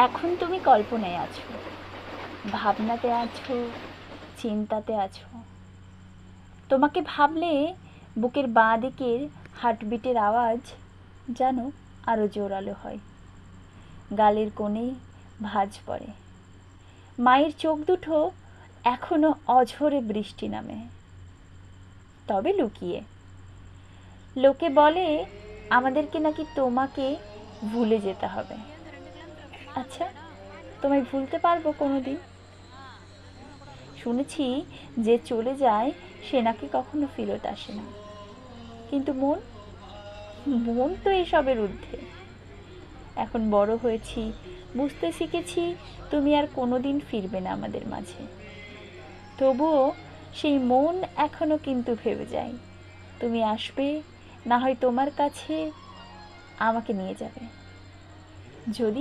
এখন তুমি কল্পনায় আছো, ভাবনাতে আছো, চিন্তাতে আছো। তোমাকে ভাবলে বুকের বাঁ দিকের হার্টবিটের আওয়াজ যেন আরও জোরালো হয়। গালের কোণে ভাঁজ পড়ে। মায়ের চোখ দুটো এখনো অঝরে বৃষ্টি নামে, তবে লুকিয়ে। লোকে বলে আমাদেরকে নাকি তোমাকে ভুলে যেতে হবে। আচ্ছা, তোমায় ভুলতে পারবো কোনো দিন? শুনেছি যে চলে যায় সে নাকি কখনো ফেরত আসে না, কিন্তু মন মন তো এসবের ঊর্ধ্বে। এখন বড় হয়েছি, বুঝতে শিখেছি তুমি আর কোনো দিন ফিরবে না আমাদের মাঝে। তবুও সেই মন এখনো কিন্তু ভেবে যায় তুমি আসবে, না হয় তোমার কাছে আমাকে নিয়ে যাবে। যদি